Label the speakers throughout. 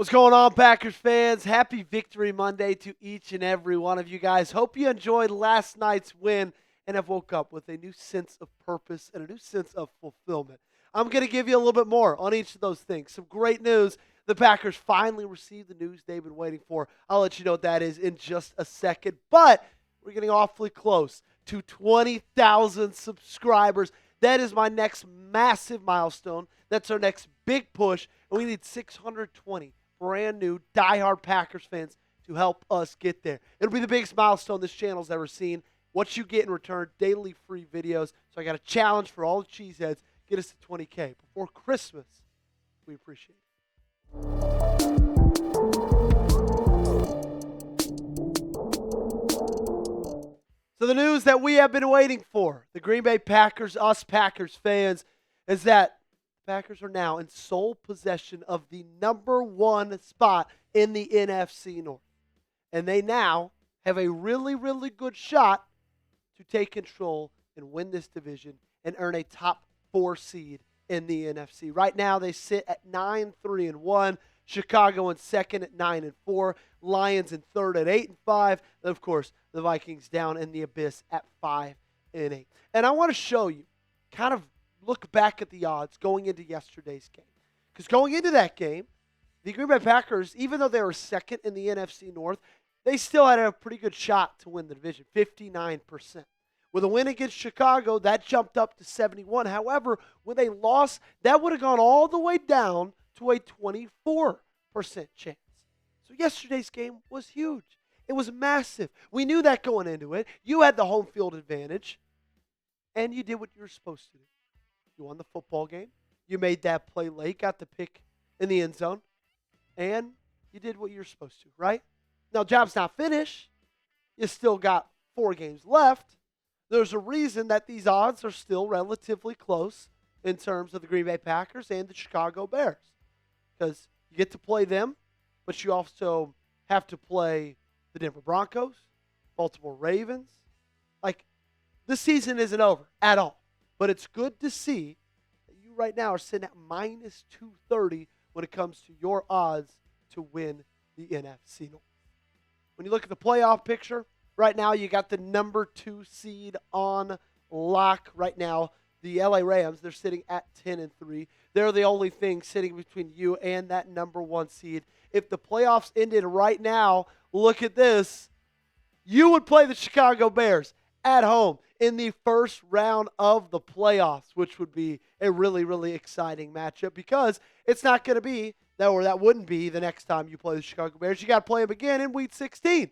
Speaker 1: What's going on, Packers fans? Happy Victory Monday to each and every one of you guys. Hope you enjoyed last night's win and have woke up with a new sense of purpose and a new sense of fulfillment. I'm going to give you a little bit more on each of those things. Some great news. The Packers finally received the news they've been waiting for. I'll let you know what that is in just a second. But we're getting awfully close to 20,000 subscribers. That is my next massive milestone. That's our next big push. And we need 620 brand new diehard Packers fans to help us get there. It'll be the biggest milestone this channel's ever seen. What you get in return, daily free videos. So I got a challenge for all the cheeseheads. Get us to 20K before Christmas. We appreciate it. So the news that we have been waiting for, the Green Bay Packers, us Packers fans, is that the Packers are now in sole possession of the number one spot in the NFC North. And they now have a really, really good shot to take control and win this division and earn a top 4 seed in the NFC. Right now they sit at 9-3-1. Chicago in second at 9-4. Lions in third at 8-5. And of course, the Vikings down in the abyss at 5-8. And I want to show you, kind of look back at the odds going into yesterday's game. Because going into that game, the Green Bay Packers, even though they were second in the NFC North, they still had a pretty good shot to win the division, 59%. With a win against Chicago, that jumped up to 71. However, when they lost, that would have gone all the way down to a 24% chance. So yesterday's game was huge. It was massive. We knew that going into it. You had the home field advantage, and you did what you were supposed to do. You won the football game. You made that play late, got the pick in the end zone, and you did what you're supposed to, right? Now, job's not finished. You still got 4 games left. There's a reason that these odds are still relatively close in terms of the Green Bay Packers and the Chicago Bears. Because you get to play them, but you also have to play the Denver Broncos, Baltimore Ravens. Like, this season isn't over at all. But it's good to see that you right now are sitting at minus 230 when it comes to your odds to win the NFC North. When you look at the playoff picture, right now you got the number 2 seed on lock right now. The LA Rams, they're sitting at 10-3. They're the only thing sitting between you and that number 1 seed. If the playoffs ended right now, look at this. You would play the Chicago Bears at home in the first round of the playoffs, which would be a really, really exciting matchup because it's not going to be that, or that wouldn't be the next time you play the Chicago Bears. You got to play them again in Week 16,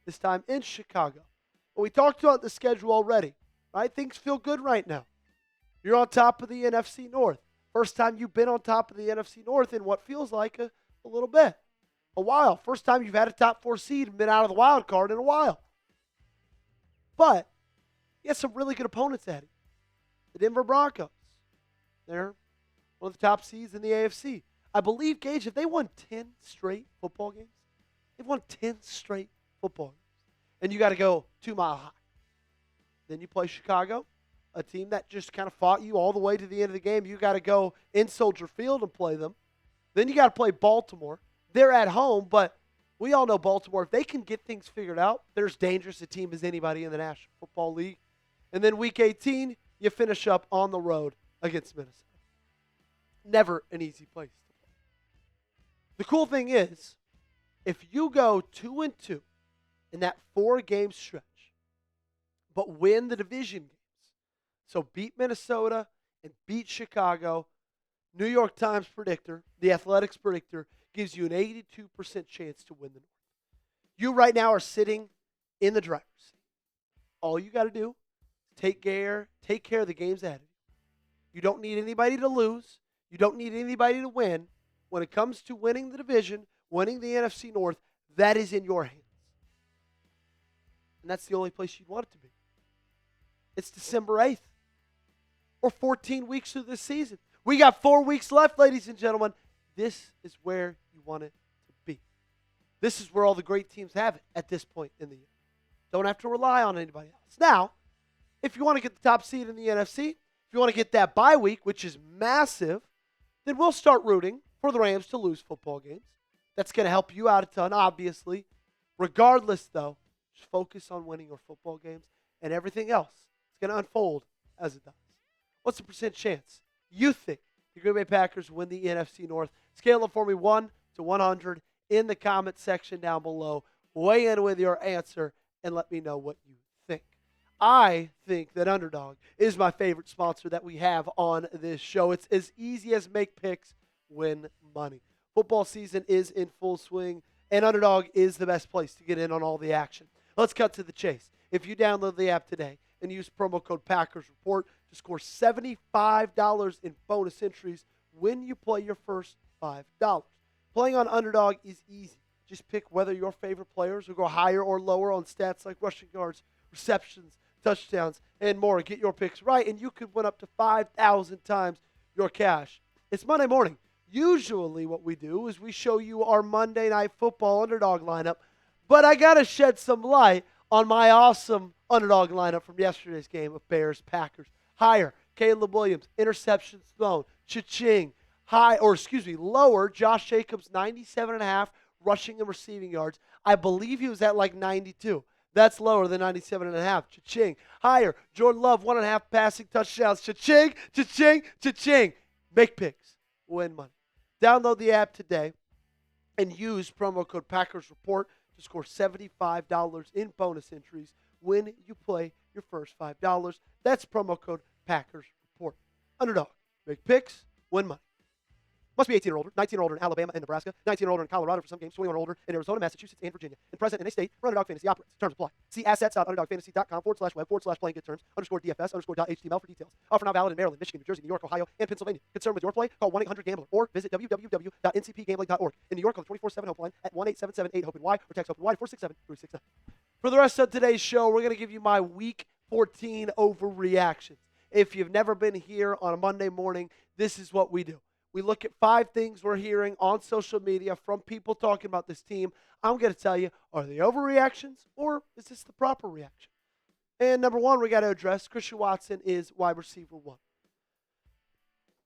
Speaker 1: this time in Chicago. But we talked about the schedule already, right? Things feel good right now. You're on top of the NFC North. First time you've been on top of the NFC North in what feels like a little bit, a while. First time you've had a top 4 seed and been out of the wild card in a while. But you have some really good opponents at it. The Denver Broncos. They're one of the top seeds in the AFC. I believe, Gage, if they won 10 straight football games, they've won 10 straight football games. And you got to go 2 Mile High. Then you play Chicago, a team that just kind of fought you all the way to the end of the game. You got to go in Soldier Field and play them. Then you got to play Baltimore. They're at home, but we all know Baltimore, if they can get things figured out, they're as dangerous a team as anybody in the National Football League. And then Week 18, you finish up on the road against Minnesota. Never an easy place to play. The cool thing is, if you go 2-2 in that 4-game stretch, but win the division games, so beat Minnesota and beat Chicago, New York Times predictor, the Athletics predictor, gives you an 82% chance to win the North. You right now are sitting in the driver's seat. All you got to do is take care of the games ahead of you. You don't need anybody to lose. You don't need anybody to win. When it comes to winning the division, winning the NFC North, that is in your hands. And that's the only place you'd want it to be. It's December 8th. Or 14 weeks through this season. We got 4 weeks left, ladies and gentlemen. This is where you want it to be. This is where all the great teams have it at this point in the year. Don't have to rely on anybody else. Now, if you want to get the top seed in the NFC, if you want to get that bye week, which is massive, then we'll start rooting for the Rams to lose football games. That's going to help you out a ton, obviously. Regardless, though, just focus on winning your football games, and everything else is going to unfold as it does. What's the percent chance you think the Green Bay Packers win the NFC North? Scale it for me 1 to 100 in the comment section down below. Weigh in with your answer and let me know what you think. I think that Underdog is my favorite sponsor that we have on this show. It's as easy as make picks, win money. Football season is in full swing, and Underdog is the best place to get in on all the action. Let's cut to the chase. If you download the app today and use promo code PackersReport to score $75 in bonus entries when you play your first $5. Playing on Underdog is easy. Just pick whether your favorite players will go higher or lower on stats like rushing yards, receptions, touchdowns, and more. Get your picks right, and you could win up to 5,000 times your cash. It's Monday morning. Usually what we do is we show you our Monday Night Football Underdog lineup, but I got to shed some light on my awesome Underdog lineup from yesterday's game of Bears-Packers. Higher, Caleb Williams, interceptions thrown, cha-ching. Lower, Josh Jacobs, 97.5 rushing and receiving yards. I believe he was at like 92. That's lower than 97.5. Cha-ching. Higher, Jordan Love, 1.5 passing touchdowns. Cha-ching, cha-ching, cha-ching. Make picks. Win money. Download the app today and use promo code PackersReport to score $75 in bonus entries when you play your first $5. That's promo code PackersReport. Underdog. Make picks. Win money. Must be 18 or older, 19 or older in Alabama and Nebraska, 19 or older in Colorado for some games, 21 or older in Arizona, Massachusetts, and Virginia, and present in a state where Underdog Fantasy operates. Terms apply. See assets.underdogfantasy.com/web/playing good terms_DFS_.html for details. Offer not valid in Maryland, Michigan, New Jersey, New York, Ohio, and Pennsylvania. Concerned with your play? Call 1-800-GAMBLER or visit www.ncpgambling.org. In New York, call the 24/7 helpline at 1-877-8-HOPE-NY or text HOPE-NY 467-369. For the rest of today's show, we're going to give you my Week 14 overreactions. If you've never been here on a Monday morning, this is what we do. We look at 5 things we're hearing on social media from people talking about this team. I'm going to tell you, are they overreactions or is this the proper reaction? And number 1, we got to address Christian Watson is wide receiver 1.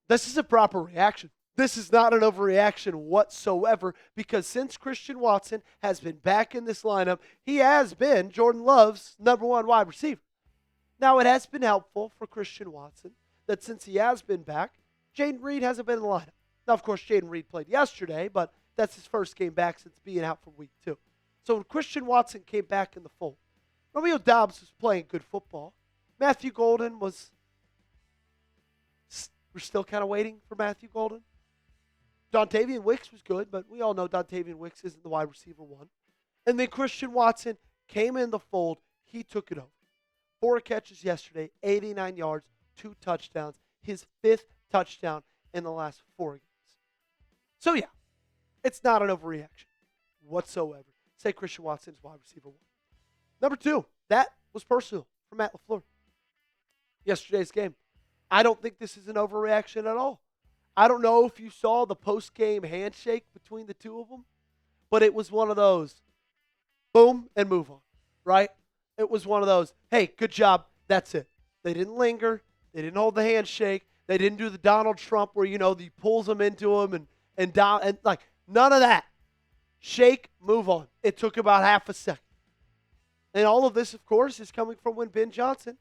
Speaker 1: This is a proper reaction. This is not an overreaction whatsoever because since Christian Watson has been back in this lineup, he has been Jordan Love's number 1 wide receiver. Now, it has been helpful for Christian Watson that since he has been back, Jaden Reed hasn't been in the lineup. Now, of course, Jaden Reed played yesterday, but that's his first game back since being out from week 2. So when Christian Watson came back in the fold, Romeo Doubs was playing good football. Matthew Golden we're still kind of waiting for Matthew Golden. Dontavian Wicks was good, but we all know Dontavian Wicks isn't the wide receiver 1. And then Christian Watson came in the fold. He took it over. 4 catches yesterday, 89 yards, 2 touchdowns, his 5th touchdown in the last 4 games. So, yeah, it's not an overreaction whatsoever. Say Christian Watson is wide receiver 1. Number 2, that was personal for Matt Lafleur. Yesterday's game. I don't think this is an overreaction at all. I don't know if you saw the post-game handshake between the two of them, but it was one of those boom and move on, right? It was one of those, hey, good job, that's it. They didn't linger. They didn't hold the handshake. They didn't do the Donald Trump where, he pulls them into him and down and like none of that. Shake, move on. It took about half a second. And all of this, of course, is coming from when Ben Johnson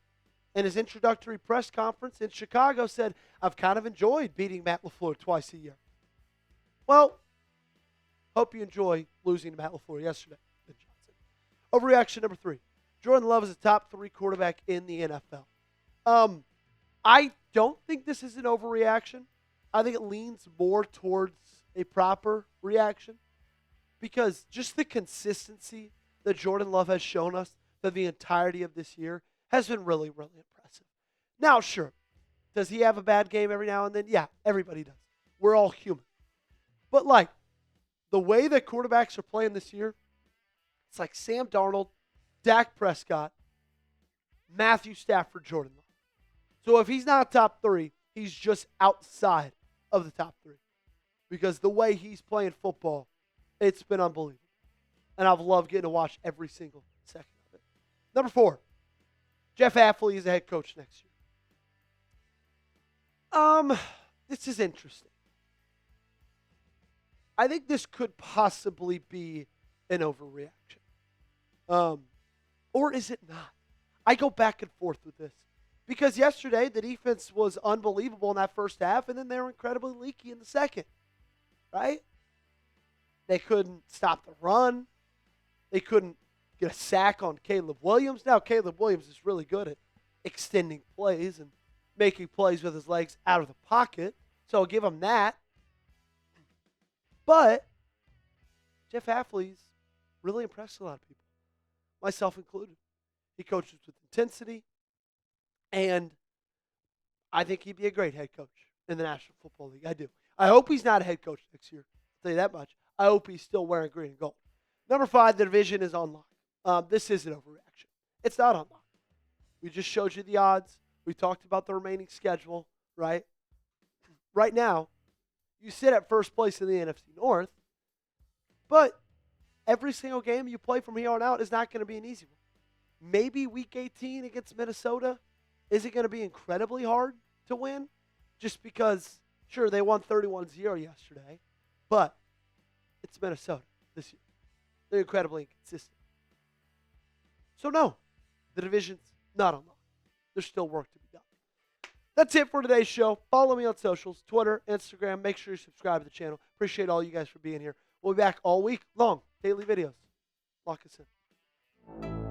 Speaker 1: in his introductory press conference in Chicago said, I've kind of enjoyed beating Matt Lafleur twice a year. Well, hope you enjoy losing to Matt Lafleur yesterday, Ben Johnson. Overreaction number 3. Jordan Love is a top 3 quarterback in the NFL. I don't think this is an overreaction. I think it leans more towards a proper reaction because just the consistency that Jordan Love has shown us through the entirety of this year has been really, really impressive. Now, sure, does he have a bad game every now and then? Yeah, everybody does. We're all human. But, the way that quarterbacks are playing this year, it's like Sam Darnold, Dak Prescott, Matthew Stafford, Jordan Love. So if he's not top 3, he's just outside of the top 3. Because the way he's playing football, it's been unbelievable. And I've loved getting to watch every single second of it. Number 4, Jeff Hafley is the head coach next year. This is interesting. I think this could possibly be an overreaction. Or is it not? I go back and forth with this. Because yesterday, the defense was unbelievable in that first half, and then they were incredibly leaky in the second, right? They couldn't stop the run. They couldn't get a sack on Caleb Williams. Now, Caleb Williams is really good at extending plays and making plays with his legs out of the pocket, so I'll give him that. But Jeff Hafley's really impressed a lot of people, myself included. He coaches with intensity, and I think he'd be a great head coach in the National Football League. I do. I hope he's not a head coach next year. I'll tell you that much. I hope he's still wearing green and gold. Number 5, the division is on lock. This is an overreaction. It's not on lock. We just showed you the odds. We talked about the remaining schedule, right? Right now, you sit at first place in the NFC North, but every single game you play from here on out is not going to be an easy one. Maybe Week 18 against Minnesota isn't going to be incredibly hard to win just because, sure, they won 31-0 yesterday, but it's Minnesota this year. They're incredibly inconsistent. So, no, the division's not on lock. There's still work to be done. That's it for today's show. Follow me on socials, Twitter, Instagram. Make sure you subscribe to the channel. Appreciate all you guys for being here. We'll be back all week long. Daily videos. Lock us in.